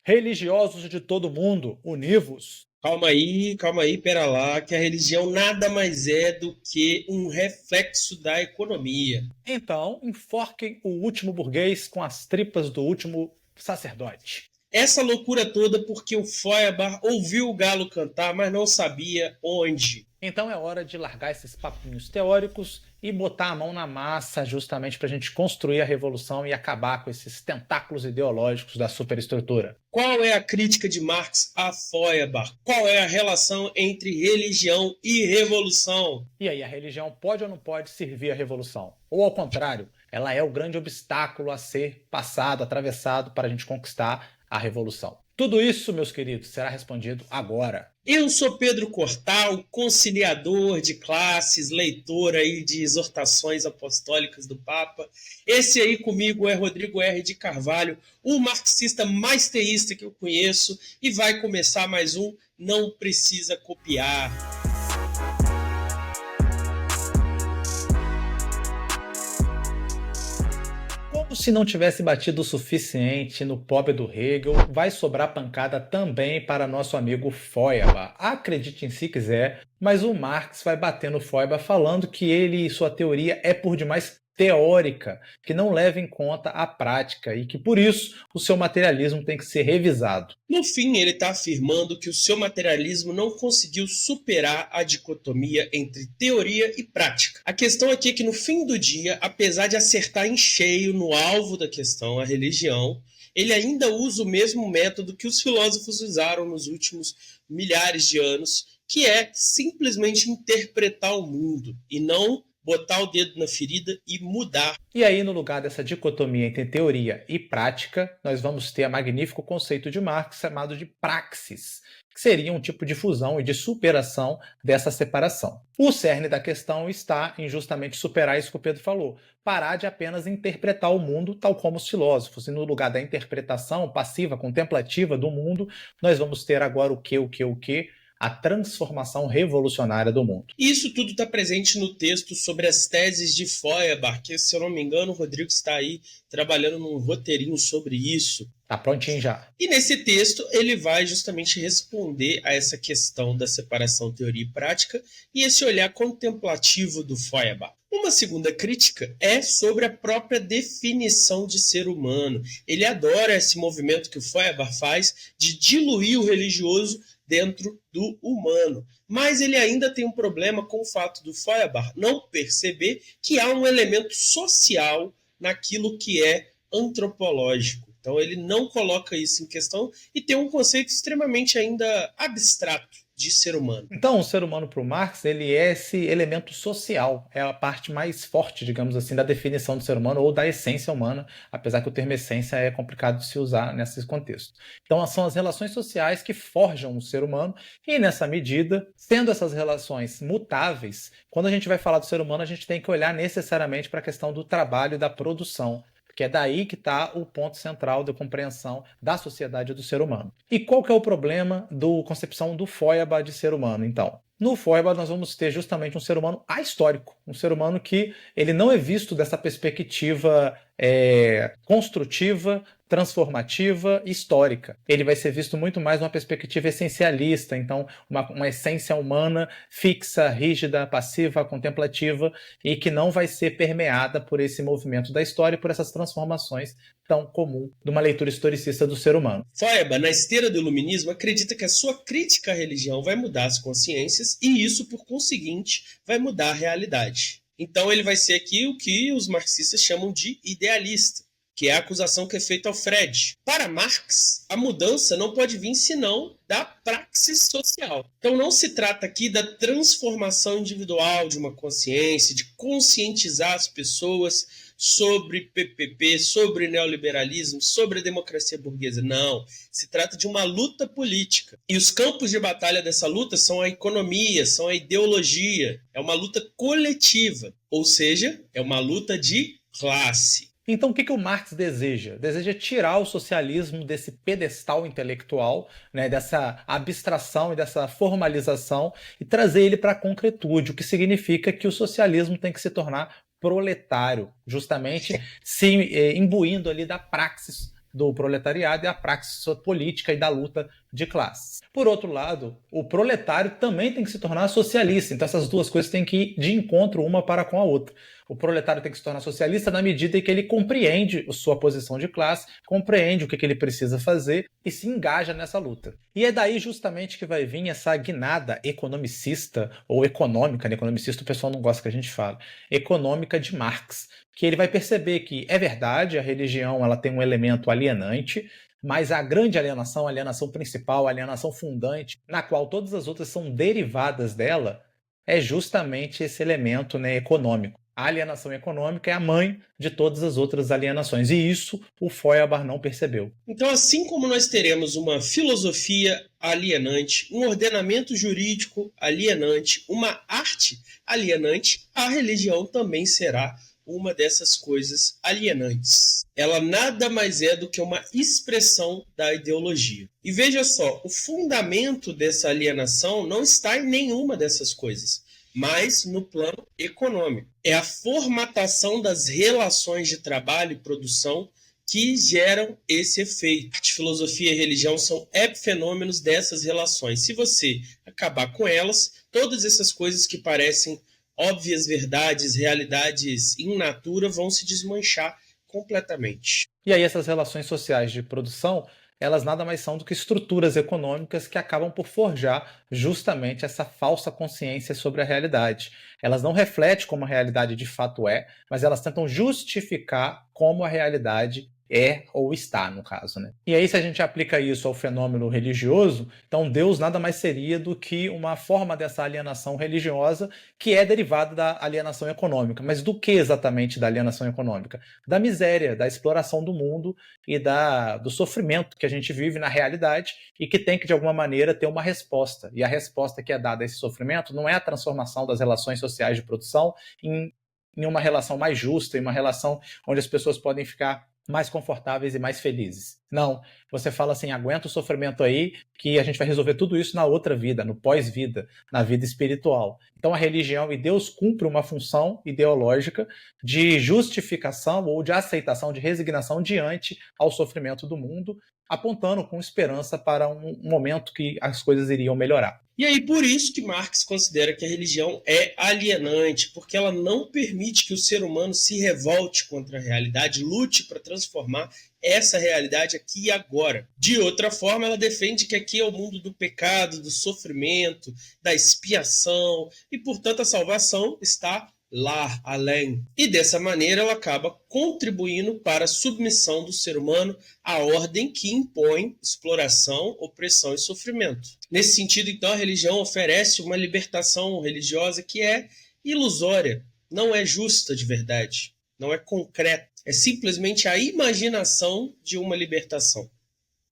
Religiosos de todo mundo, univos. Calma aí, pera lá, que a religião nada mais é do que um reflexo da economia. Então, enforquem o último burguês com as tripas do último sacerdote. Essa loucura toda porque o Feuerbach ouviu o galo cantar, mas não sabia onde. Então é hora de largar esses papinhos teóricos e botar a mão na massa justamente para a gente construir a revolução e acabar com esses tentáculos ideológicos da superestrutura. Qual é a crítica de Marx a Feuerbach? Qual é a relação entre religião e revolução? E aí, a religião pode ou não pode servir à revolução? Ou ao contrário, ela é o grande obstáculo a ser passado, atravessado para a gente conquistar a revolução? Tudo isso, meus queridos, será respondido agora. Eu sou Pedro Cortal, conciliador de classes, leitor aí de exortações apostólicas do Papa. Esse aí comigo é Rodrigo R. de Carvalho, o marxista mais teísta que eu conheço, e vai começar mais um Não Precisa Copiar. Como se não tivesse batido o suficiente no pobre do Hegel, vai sobrar pancada também para nosso amigo Feuerbach. Acredite se quiser, mas o Marx vai bater no Feuerbach falando que ele e sua teoria é por demais teórica, que não leva em conta a prática e que por isso o seu materialismo tem que ser revisado. No fim, ele está afirmando que o seu materialismo não conseguiu superar a dicotomia entre teoria e prática. A questão aqui é que, no fim do dia, apesar de acertar em cheio no alvo da questão, a religião, ele ainda usa o mesmo método que os filósofos usaram nos últimos milhares de anos, que é simplesmente interpretar o mundo e não botar o dedo na ferida e mudar. E aí, no lugar dessa dicotomia entre teoria e prática, nós vamos ter o magnífico conceito de Marx chamado de praxis, que seria um tipo de fusão e de superação dessa separação. O cerne da questão está em justamente superar isso que o Pedro falou, parar de apenas interpretar o mundo tal como os filósofos, e no lugar da interpretação passiva, contemplativa do mundo, nós vamos ter agora o quê? A transformação revolucionária do mundo. Isso tudo está presente no texto sobre as teses de Feuerbach, que, se eu não me engano, o Rodrigo está aí trabalhando num roteirinho sobre isso. Tá prontinho já. E nesse texto ele vai justamente responder a essa questão da separação teoria e prática e esse olhar contemplativo do Feuerbach. Uma segunda crítica é sobre a própria definição de ser humano. Ele adora esse movimento que o Feuerbach faz de diluir o religioso dentro do humano. Mas ele ainda tem um problema com o fato do Feuerbach não perceber que há um elemento social naquilo que é antropológico. Então ele não coloca isso em questão e tem um conceito extremamente ainda abstrato de ser humano. Então, o ser humano para o Marx, ele é esse elemento social, é a parte mais forte, digamos assim, da definição do ser humano ou da essência humana, apesar que o termo essência é complicado de se usar nesse contexto. Então, são as relações sociais que forjam o ser humano e, nessa medida, sendo essas relações mutáveis, quando a gente vai falar do ser humano, a gente tem que olhar necessariamente para a questão do trabalho e da produção, que é daí que está o ponto central da compreensão da sociedade do ser humano. E qual que é o problema da concepção do Feuerbach de ser humano, então? No Feuerbach nós vamos ter justamente um ser humano ahistórico, um ser humano que ele não é visto dessa perspectiva construtiva, transformativa e histórica. Ele vai ser visto muito mais numa perspectiva essencialista, então uma essência humana fixa, rígida, passiva, contemplativa e que não vai ser permeada por esse movimento da história e por essas transformações tão comum de uma leitura historicista do ser humano. Feuerbach, na esteira do iluminismo, acredita que a sua crítica à religião vai mudar as consciências e isso, por conseguinte, vai mudar a realidade. Então ele vai ser aqui o que os marxistas chamam de idealista, que é a acusação que é feita ao Freud. Para Marx, a mudança não pode vir senão da praxis social. Então não se trata aqui da transformação individual de uma consciência, de conscientizar as pessoas sobre PPP, sobre neoliberalismo, sobre a democracia burguesa. Não, se trata de uma luta política. E os campos de batalha dessa luta são a economia, são a ideologia. É uma luta coletiva, ou seja, é uma luta de classe. Então, o que o Marx deseja? Deseja tirar o socialismo desse pedestal intelectual, né, dessa abstração e dessa formalização e trazer ele para a concretude, o que significa que o socialismo tem que se tornar proletário, justamente se imbuindo ali da praxis do proletariado e a praxis política e da luta de classes. Por outro lado, o proletário também tem que se tornar socialista, então essas duas coisas têm que ir de encontro uma para com a outra. O proletário tem que se tornar socialista na medida em que ele compreende sua posição de classe, compreende o que ele precisa fazer e se engaja nessa luta. E é daí justamente que vai vir essa guinada economicista ou econômica, né? Economicista o pessoal não gosta que a gente fala, econômica de Marx, que ele vai perceber que é verdade, a religião ela tem um elemento alienante, mas a grande alienação, a alienação principal, a alienação fundante, na qual todas as outras são derivadas dela, é justamente esse elemento, né, econômico. A alienação econômica é a mãe de todas as outras alienações, e isso o Feuerbach não percebeu. Então, assim como nós teremos uma filosofia alienante, um ordenamento jurídico alienante, uma arte alienante, a religião também será uma dessas coisas alienantes. Ela nada mais é do que uma expressão da ideologia. E veja só, o fundamento dessa alienação não está em nenhuma dessas coisas, mas no plano econômico. É a formatação das relações de trabalho e produção que geram esse efeito. Arte, filosofia e religião são epifenômenos dessas relações. Se você acabar com elas, todas essas coisas que parecem óbvias verdades, realidades in natura, vão se desmanchar completamente. E aí essas relações sociais de produção, elas nada mais são do que estruturas econômicas que acabam por forjar justamente essa falsa consciência sobre a realidade. Elas não refletem como a realidade de fato é, mas elas tentam justificar como a realidade é ou está, no caso, né? E aí, se a gente aplica isso ao fenômeno religioso, então Deus nada mais seria do que uma forma dessa alienação religiosa que é derivada da alienação econômica. Mas do que exatamente da alienação econômica? Da miséria, da exploração do mundo e do sofrimento que a gente vive na realidade e que tem que, de alguma maneira, ter uma resposta. E a resposta que é dada a esse sofrimento não é a transformação das relações sociais de produção em uma relação mais justa, em uma relação onde as pessoas podem ficar mais confortáveis e mais felizes. Não, você fala assim, aguenta o sofrimento aí, que a gente vai resolver tudo isso na outra vida, no pós-vida, na vida espiritual. Então a religião e Deus cumprem uma função ideológica de justificação ou de aceitação, de resignação diante ao sofrimento do mundo, apontando com esperança para um momento que as coisas iriam melhorar. E aí, por isso que Marx considera que a religião é alienante, porque ela não permite que o ser humano se revolte contra a realidade, lute para transformar essa realidade aqui e agora. De outra forma, ela defende que aqui é o mundo do pecado, do sofrimento, da expiação, e, portanto, a salvação está lá, além. E dessa maneira ela acaba contribuindo para a submissão do ser humano à ordem que impõe exploração, opressão e sofrimento. Nesse sentido, então, a religião oferece uma libertação religiosa que é ilusória, não é justa de verdade, não é concreta. É simplesmente a imaginação de uma libertação.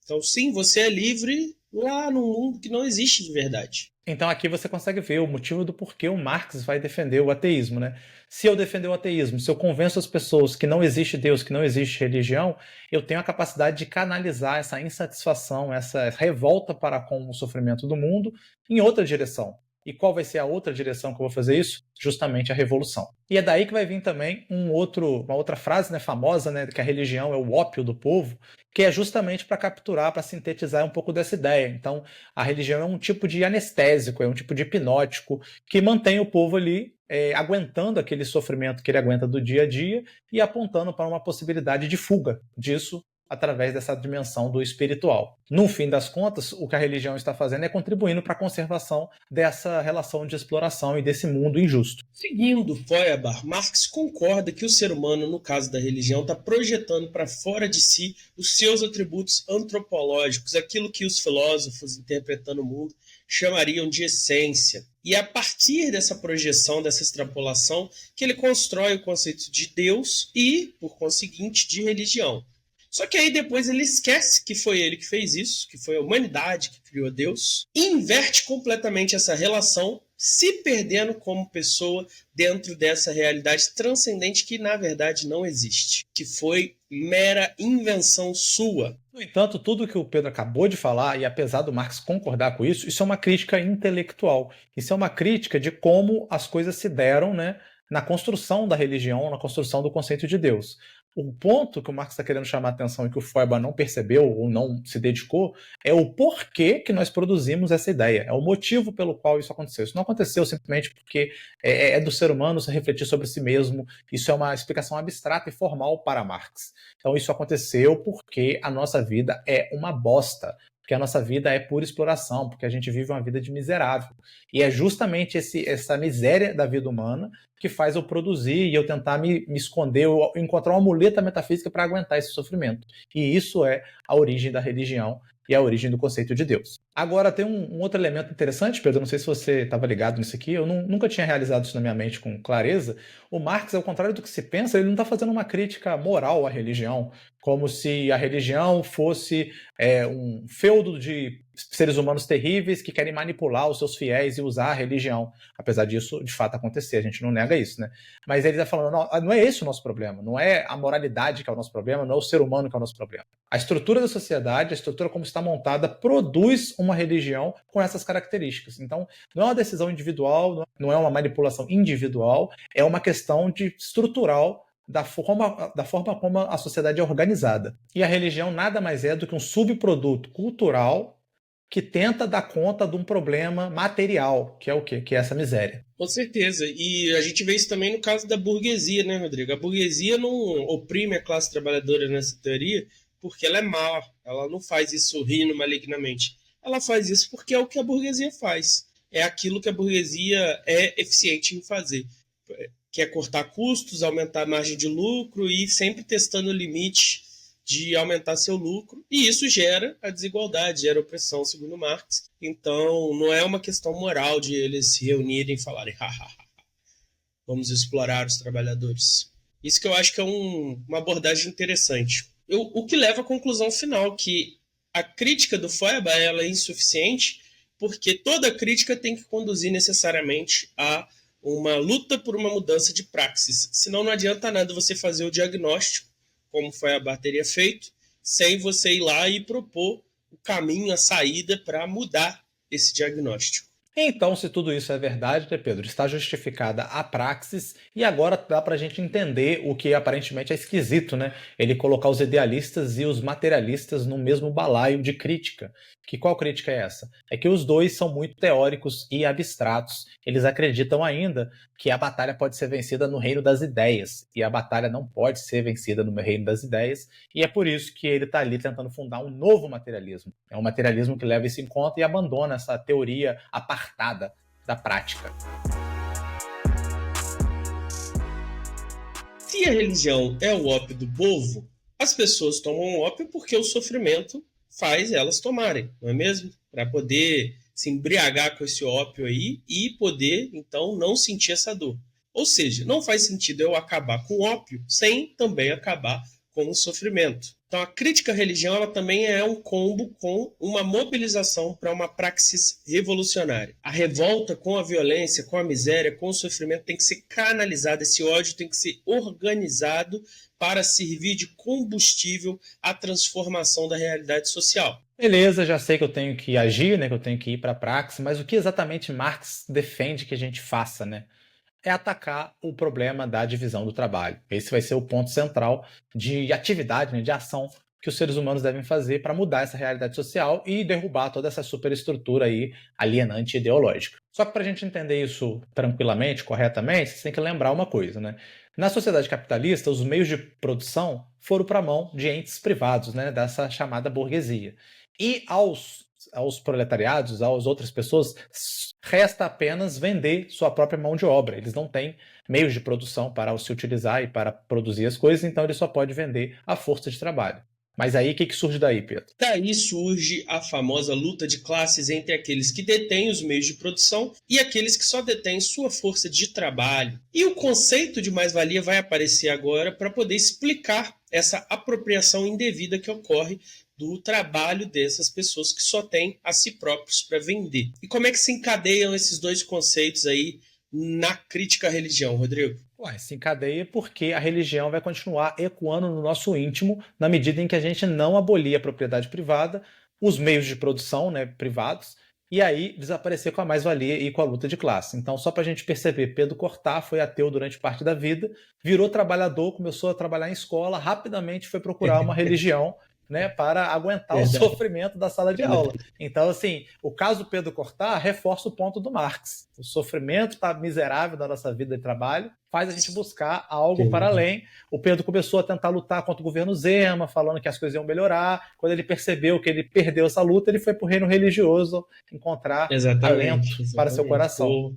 Então, sim, você é livre lá num mundo que não existe de verdade. Então aqui você consegue ver o motivo do porquê o Marx vai defender o ateísmo, né? Se eu defender o ateísmo, se eu convenço as pessoas que não existe Deus, que não existe religião, eu tenho a capacidade de canalizar essa insatisfação, essa revolta para com o sofrimento do mundo em outra direção. E qual vai ser a outra direção que eu vou fazer isso? Justamente a revolução. E é daí que vai vir também uma outra frase, né, famosa, né, que a religião é o ópio do povo, que é justamente para capturar, para sintetizar um pouco dessa ideia. Então, a religião é um tipo de anestésico, é um tipo de hipnótico que mantém o povo ali aguentando aquele sofrimento que ele aguenta do dia a dia e apontando para uma possibilidade de fuga disso através dessa dimensão do espiritual. No fim das contas, o que a religião está fazendo é contribuindo para a conservação dessa relação de exploração e desse mundo injusto. Seguindo Feuerbach, Marx concorda que o ser humano, no caso da religião, está projetando para fora de si os seus atributos antropológicos, aquilo que os filósofos, interpretando o mundo, chamariam de essência. E é a partir dessa projeção, dessa extrapolação, que ele constrói o conceito de Deus e, por conseguinte, de religião. Só que aí depois ele esquece que foi ele que fez isso, que foi a humanidade que criou Deus, e inverte completamente essa relação, se perdendo como pessoa dentro dessa realidade transcendente que na verdade não existe, que foi mera invenção sua. No entanto, tudo que o Pedro acabou de falar, e apesar do Marx concordar com isso é uma crítica intelectual. Isso é uma crítica de como as coisas se deram, né, na construção da religião, na construção do conceito de Deus. O ponto que o Marx está querendo chamar a atenção e que o Feuerbach não percebeu ou não se dedicou é o porquê que nós produzimos essa ideia, é o motivo pelo qual isso aconteceu. Isso não aconteceu simplesmente porque é do ser humano se refletir sobre si mesmo, isso é uma explicação abstrata e formal para Marx. Então isso aconteceu porque a nossa vida é uma bosta, porque a nossa vida é pura exploração, porque a gente vive uma vida de miserável. E é justamente essa miséria da vida humana que faz eu produzir e eu tentar me esconder, eu encontrar uma muleta metafísica para aguentar esse sofrimento. E isso é a origem da religião e a origem do conceito de Deus. Agora, tem um outro elemento interessante, Pedro, não sei se você estava ligado nisso aqui, eu nunca tinha realizado isso na minha mente com clareza. O Marx, ao contrário do que se pensa, ele não está fazendo uma crítica moral à religião, como se a religião fosse um feudo de seres humanos terríveis que querem manipular os seus fiéis e usar a religião. Apesar disso, de fato, acontecer, a gente não nega isso, né? Mas ele está falando, não é esse o nosso problema, não é a moralidade que é o nosso problema, não é o ser humano que é o nosso problema. A estrutura da sociedade, a estrutura como está montada, produz uma religião com essas características. Então, não é uma decisão individual, não é uma manipulação individual, é uma questão estrutural da forma como a sociedade é organizada. E a religião nada mais é do que um subproduto cultural que tenta dar conta de um problema material, que é o quê? Que é essa miséria. Com certeza. E a gente vê isso também no caso da burguesia, né, Rodrigo? A burguesia não oprime a classe trabalhadora nessa teoria porque ela é má, ela não faz isso rindo malignamente. Ela faz isso porque é o que a burguesia faz. É aquilo que a burguesia é eficiente em fazer. Que é cortar custos, aumentar a margem de lucro e sempre testando o limite de aumentar seu lucro, e isso gera a desigualdade, gera opressão, segundo Marx. Então, não é uma questão moral de eles se reunirem e falarem, vamos explorar os trabalhadores. Isso que eu acho que é uma abordagem interessante. O que leva à conclusão final, que a crítica do Feuerbach ela é insuficiente, porque toda crítica tem que conduzir necessariamente a uma luta por uma mudança de praxis. Senão não adianta nada você fazer o diagnóstico, como foi a bateria feito, sem você ir lá e propor o caminho, a saída para mudar esse diagnóstico. Então, se tudo isso é verdade, né, Pedro, está justificada a praxis e agora dá para a gente entender o que aparentemente é esquisito, né? Ele colocar os idealistas e os materialistas no mesmo balaio de crítica. Que qual crítica é essa? É que os dois são muito teóricos e abstratos. Eles acreditam ainda que a batalha pode ser vencida no reino das ideias e a batalha não pode ser vencida no reino das ideias, e é por isso que ele está ali tentando fundar um novo materialismo. É um materialismo que leva isso em conta e abandona essa teoria apartada da prática. Se a religião é o ópio do povo, as pessoas tomam ópio porque o sofrimento faz elas tomarem, não é mesmo? Para poder se embriagar com esse ópio aí e poder, então, não sentir essa dor. Ou seja, não faz sentido eu acabar com o ópio sem também acabar com o sofrimento. Então, a crítica à religião ela também é um combo com uma mobilização para uma praxis revolucionária. A revolta com a violência, com a miséria, com o sofrimento tem que ser canalizada, esse ódio tem que ser organizado para servir de combustível à transformação da realidade social. Beleza, já sei que eu tenho que agir, né, que eu tenho que ir para a praxis, mas o que exatamente Marx defende que a gente faça, né? É atacar o problema da divisão do trabalho. Esse vai ser o ponto central de atividade, né, de ação que os seres humanos devem fazer para mudar essa realidade social e derrubar toda essa superestrutura aí alienante e ideológica. Só que para a gente entender isso tranquilamente, corretamente, você tem que lembrar uma coisa, né? Na sociedade capitalista, os meios de produção foram para a mão de entes privados, né, dessa chamada burguesia. E aos proletariados, às outras pessoas, resta apenas vender sua própria mão de obra. Eles não têm meios de produção para se utilizar e para produzir as coisas, então ele só pode vender a força de trabalho. Mas aí, o que surge daí, Pedro? Daí surge a famosa luta de classes entre aqueles que detêm os meios de produção e aqueles que só detêm sua força de trabalho. E o conceito de mais-valia vai aparecer agora para poder explicar essa apropriação indevida que ocorre do trabalho dessas pessoas que só têm a si próprios para vender. E como é que se encadeiam esses dois conceitos aí na crítica à religião, Rodrigo? Ué, se encadeia porque a religião vai continuar ecoando no nosso íntimo na medida em que a gente não abolir a propriedade privada, os meios de produção, né, privados, e aí desaparecer com a mais-valia e com a luta de classe. Então, só para a gente perceber, Pedro Cortá foi ateu durante parte da vida, virou trabalhador, começou a trabalhar em escola, rapidamente foi procurar uma religião, né, para aguentar o Verdade, sofrimento da sala de aula. verdade. Então, assim, o caso Pedro Cortá reforça o ponto do Marx. O sofrimento tá miserável da nossa vida de trabalho faz a gente buscar algo para Verdade. além. O Pedro começou a tentar lutar contra o governo Zema, falando que as coisas iam melhorar. Quando ele percebeu que ele perdeu essa luta, ele foi para o reino religioso encontrar alento Exatamente, para seu exatamente. coração. Pô,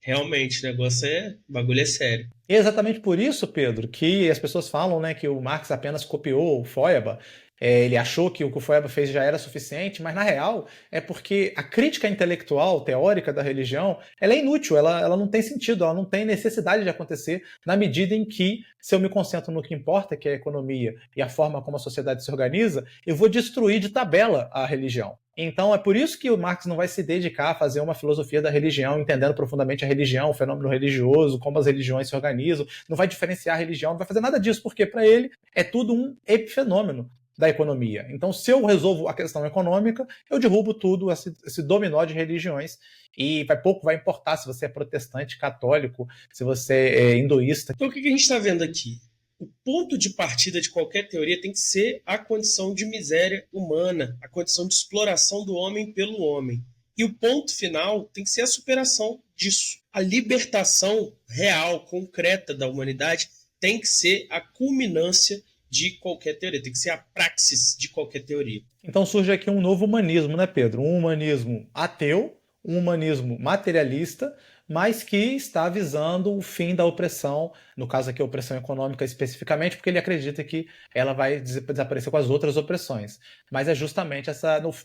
realmente, o negócio o bagulho é sério. E é exatamente por isso, Pedro, que as pessoas falam, né, que o Marx apenas copiou o Feuerbach. Ele achou que o que o Feuerbach fez já era suficiente, mas na real é porque a crítica intelectual, teórica da religião, ela é inútil, ela não tem sentido, ela não tem necessidade de acontecer na medida em que, se eu me concentro no que importa, que é a economia e a forma como a sociedade se organiza, eu vou destruir de tabela a religião. Então é por isso que o Marx não vai se dedicar a fazer uma filosofia da religião, entendendo profundamente a religião, o fenômeno religioso, como as religiões se organizam, não vai diferenciar a religião, não vai fazer nada disso, porque para ele é tudo um epifenômeno da economia. Então, se eu resolvo a questão econômica, eu derrubo tudo, esse dominó de religiões, e pouco vai importar se você é protestante, católico, se você é hinduísta. Então, o que a gente está vendo aqui? O ponto de partida de qualquer teoria tem que ser a condição de miséria humana, a condição de exploração do homem pelo homem. E o ponto final tem que ser a superação disso. A libertação real, concreta da humanidade tem que ser a culminância de qualquer teoria, tem que ser a praxis de qualquer teoria. Então surge aqui um novo humanismo, né, Pedro? Um humanismo ateu, um humanismo materialista, mas que está visando o fim da opressão, no caso aqui a opressão econômica especificamente, porque ele acredita que ela vai desaparecer com as outras opressões. Mas é justamente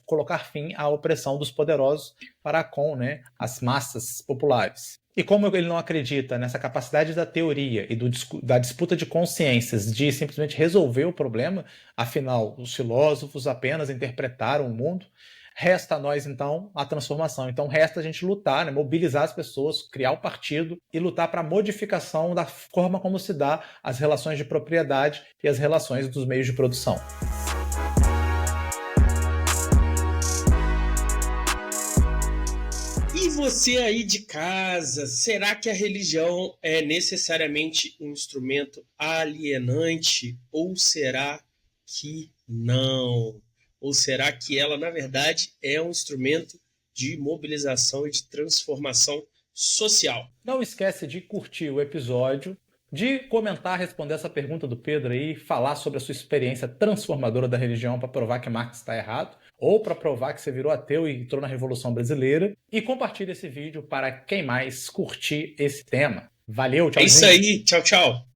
colocar fim à opressão dos poderosos para com, né, as massas populares. E como ele não acredita nessa capacidade da teoria e da disputa de consciências de simplesmente resolver o problema, afinal, os filósofos apenas interpretaram o mundo, resta a nós, então, a transformação. Então, resta a gente lutar, né, mobilizar as pessoas, criar o partido e lutar para a modificação da forma como se dá as relações de propriedade e as relações dos meios de produção. E você aí de casa, será que a religião é necessariamente um instrumento alienante? Ou será que não? Ou será que ela, na verdade, é um instrumento de mobilização e de transformação social? Não esquece de curtir o episódio, de comentar, responder essa pergunta do Pedro aí, falar sobre a sua experiência transformadora da religião para provar que Marx está errado, ou para provar que você virou ateu e entrou na Revolução Brasileira, e compartilhe esse vídeo para quem mais curtir esse tema. Valeu, É isso tchauzinho! aí, tchau, tchau!